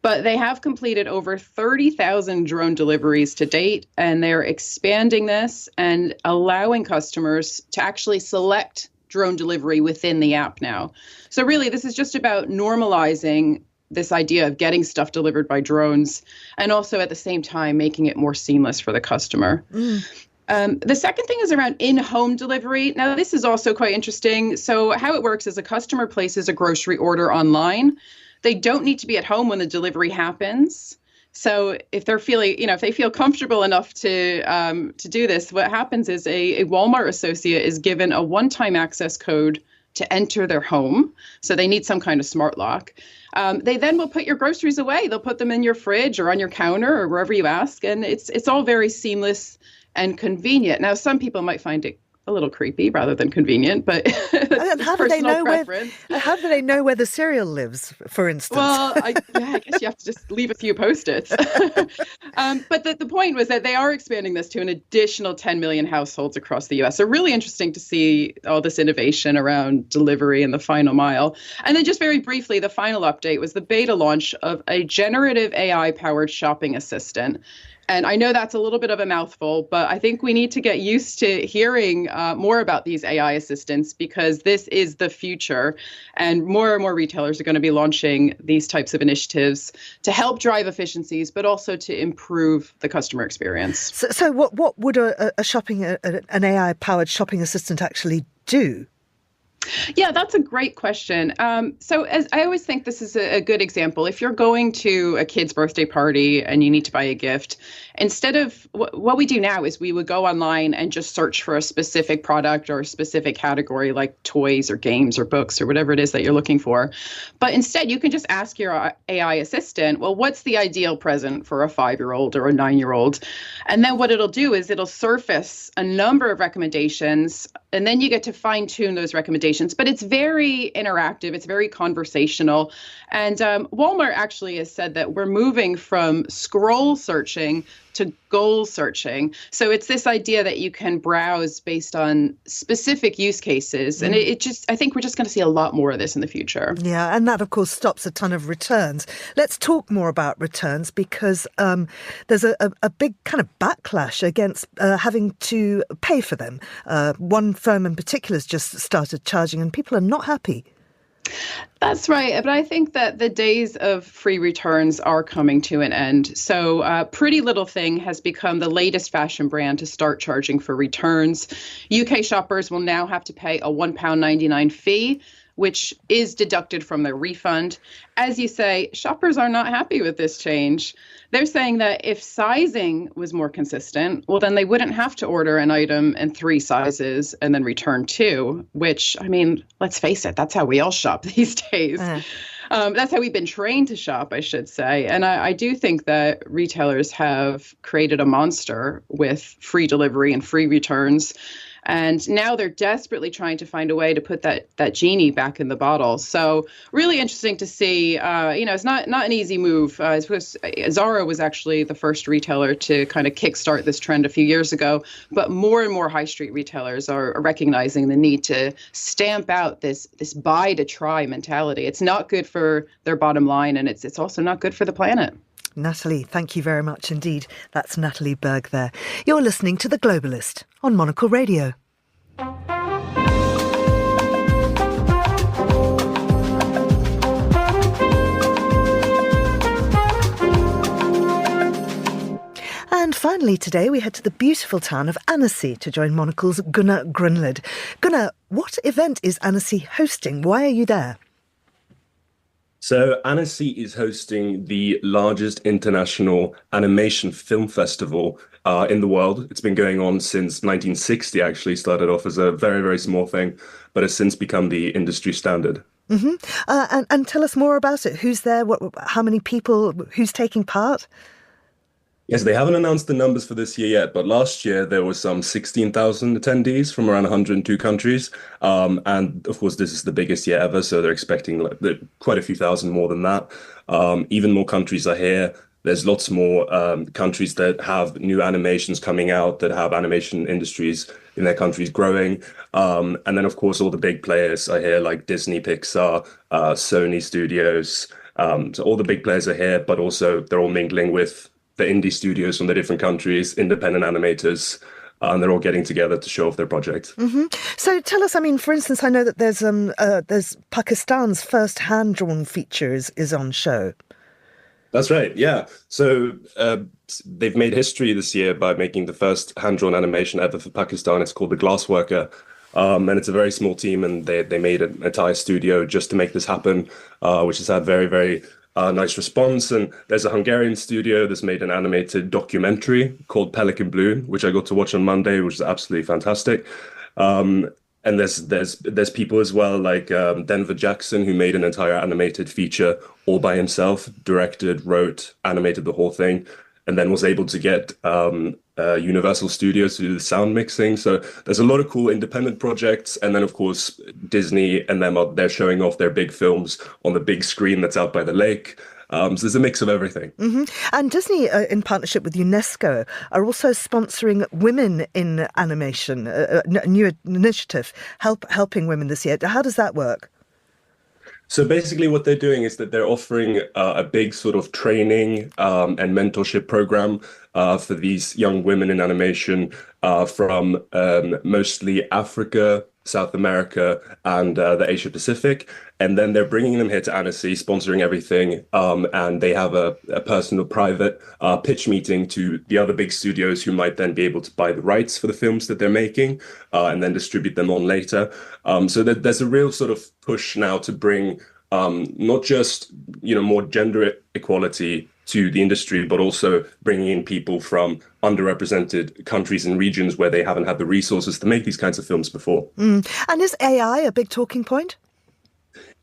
But they have completed over 30,000 drone deliveries to date, and they're expanding this and allowing customers to actually select drone delivery within the app now. So really, this is just about normalizing this idea of getting stuff delivered by drones and also at the same time making it more seamless for the customer. The second thing is around in-home delivery. Now, this is also quite interesting. So how it works is a customer places a grocery order online. They don't need to be at home when the delivery happens. So if they're feeling, if they feel comfortable enough to do this, what happens is a Walmart associate is given a one-time access code to enter their home. So they need some kind of smart lock. They then will put your groceries away. They'll put them in your fridge or on your counter or wherever you ask. And it's all very seamless and convenient. Now, some people might find it a little creepy rather than convenient, but how do they know where the cereal lives, for instance? Well, I guess you have to just leave a few Post-its. But the point was that they are expanding this to an additional 10 million households across the U.S. So really interesting to see all this innovation around delivery and the final mile. And then just very briefly, the final update was the beta launch of a generative AI-powered shopping assistant. And I know that's a little bit of a mouthful, but I think we need to get used to hearing more about these AI assistants because this is the future. And more retailers are going to be launching these types of initiatives to help drive efficiencies, but also to improve the customer experience. So what would an AI-powered shopping assistant actually do? Yeah, that's a great question. So as I always think this is a good example. If you're going to a kid's birthday party and you need to buy a gift, instead of what we do now is we would go online and just search for a specific product or a specific category like toys or games or books or whatever it is that you're looking for. But instead, you can just ask your AI assistant, well, what's the ideal present for a 5-year-old or a 9-year-old? And then what it'll do is it'll surface a number of recommendations, and then you get to fine tune those recommendations. But it's very interactive. It's very conversational. And Walmart actually has said that we're moving from scroll searching to goal searching. So it's this idea that you can browse based on specific use cases. And I think we're just going to see a lot more of this in the future. Yeah, and that, of course, stops a ton of returns. Let's talk more about returns because there's a big kind of backlash against having to pay for them. One firm in particular has just started charging and people are not happy. That's right. But I think that the days of free returns are coming to an end. So Pretty Little Thing has become the latest fashion brand to start charging for returns. UK shoppers will now have to pay a £1.99 fee, which is deducted from their refund. As you say, shoppers are not happy with this change. They're saying that if sizing was more consistent, well, then they wouldn't have to order an item in 3 sizes and then return 2, which, I mean, let's face it, that's how we all shop these days. That's how we've been trained to shop, I should say. And I do think that retailers have created a monster with free delivery and free returns. And now they're desperately trying to find a way to put that genie back in the bottle. So really interesting to see. It's not an easy move. Zara was actually the first retailer to kind of kickstart this trend a few years ago. But more and more high street retailers are recognizing the need to stamp out this buy to try mentality. It's not good for their bottom line, and it's also not good for the planet. Natalie, thank you very much indeed. That's Natalie Berg there. You're listening to The Globalist on Monocle Radio. And finally today we head to the beautiful town of Annecy to join Monocle's Gunnar Grunlid. Gunnar, what event is Annecy hosting? Why are you there? So Annecy is hosting the largest international animation film festival in the world. It's been going on since 1960, actually. Started off as a very, very small thing, but has since become the industry standard. And tell us more about it. Who's there? How many people? Who's taking part? Yes, they haven't announced the numbers for this year yet, but last year there was some 16,000 attendees from around 102 countries. And of course, this is the biggest year ever, so they're expecting quite a few thousand more than that. Even more countries are here. There's lots more countries that have new animations coming out, that have animation industries in their countries growing. And then, of course, all the big players are here, like Disney, Pixar, Sony Studios. So all the big players are here, but also they're all mingling with the indie studios from the different countries, independent animators, and they're all getting together to show off their project. So tell us, I mean, for instance, I know that there's Pakistan's first hand-drawn feature is on show. That's right, yeah. So they've made history this year by making the first hand-drawn animation ever for Pakistan. It's called The Glass Worker. And it's a very small team, and they made an entire studio just to make this happen, which has had very, very nice response. And there's a Hungarian studio that's made an animated documentary called Pelican Blue, which I got to watch on Monday, which is absolutely fantastic. And there's people as well like Denver Jackson, who made an entire animated feature all by himself, directed, wrote, animated the whole thing, and then was able to get Universal Studios to do the sound mixing. So there's a lot of cool independent projects. And then, of course, Disney and them they're showing off their big films on the big screen that's out by the lake. So there's a mix of everything. And Disney, in partnership with UNESCO, are also sponsoring Women in Animation, a new initiative helping women this year. How does that work? So basically what they're doing is that they're offering a big sort of training and mentorship program for these young women in animation from mostly Africa, South America, and the Asia Pacific. And then they're bringing them here to Annecy, sponsoring everything. And they have a personal private pitch meeting to the other big studios who might then be able to buy the rights for the films that they're making and then distribute them on later. So there's a real sort of push now to bring not just, more gender equality to the industry, but also bringing in people from underrepresented countries and regions where they haven't had the resources to make these kinds of films before. And is AI a big talking point?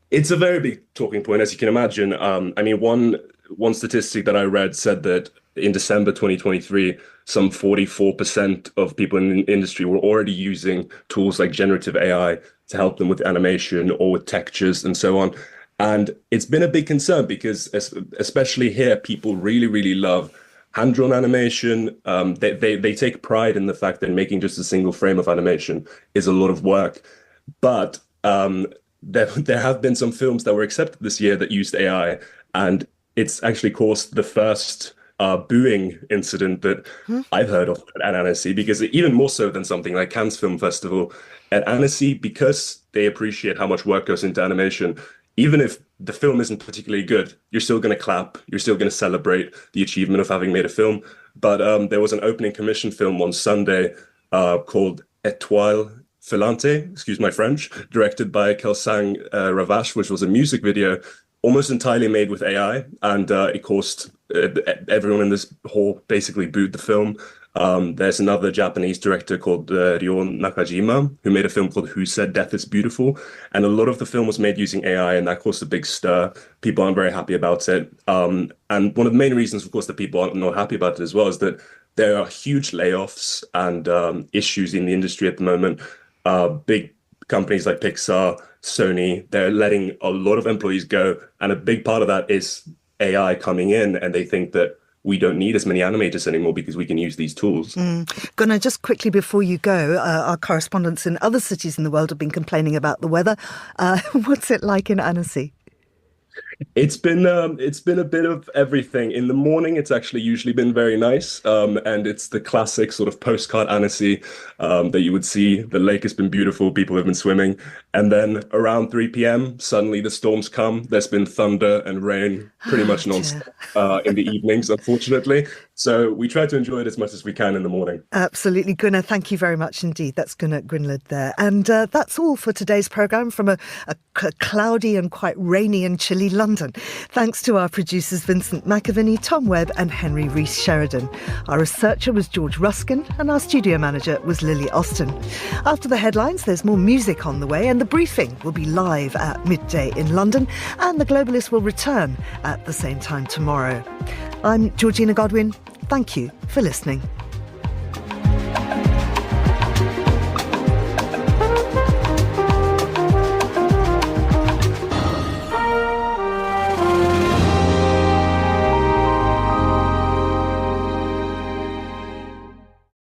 It's a very big talking point, as you can imagine. I mean, one statistic that I read said that in December 2023, some 44% of people in the industry were already using tools like generative AI to help them with animation or with textures and so on. And it's been a big concern because, especially here, people really, really love hand-drawn animation. They take pride in the fact that making just a single frame of animation is a lot of work. But there have been some films that were accepted this year that used AI, and it's actually caused the first booing incident that I've heard of at Annecy, because even more so than something like Cannes Film Festival, at Annecy, because they appreciate how much work goes into animation, even if the film isn't particularly good, you're still going to clap, you're still going to celebrate the achievement of having made a film. But there was an opening commission film on Sunday called Étoile Filante, excuse my French, directed by Kelsang Ravache, which was a music video almost entirely made with AI, and it caused everyone in this hall basically booed the film. There's another Japanese director called Ryo Nakajima, who made a film called Who Said Death is Beautiful, and a lot of the film was made using AI, and that caused a big stir. People aren't very happy about it. And one of the main reasons, of course, that people aren't not happy about it as well is that there are huge layoffs and issues in the industry at the moment. Big companies like Pixar, Sony, they're letting a lot of employees go. And a big part of that is AI coming in, and they think that we don't need as many animators anymore because we can use these tools. Gunnar, just quickly before you go, our correspondents in other cities in the world have been complaining about the weather. What's it like in Annecy? It's been a bit of everything. In the morning, it's actually usually been very nice, and it's the classic sort of postcard Annecy that you would see. The lake has been beautiful, people have been swimming, and then around 3 p.m. suddenly the storms come. There's been thunder and rain pretty much nonstop in the evenings, unfortunately. So we try to enjoy it as much as we can in the morning. Absolutely, Gunnar. Thank you very much indeed. That's Gunnar Grinlid there, and that's all for today's programme from a cloudy and quite rainy and chilly London. London. Thanks to our producers Vincent McAviney, Tom Webb and Henry Rees-Sheridan. Our researcher was George Ruskin and our studio manager was Lily Austin. After the headlines, there's more music on the way, and the briefing will be live at midday in London, and the Globalist will return at the same time tomorrow. I'm Georgina Godwin. Thank you for listening.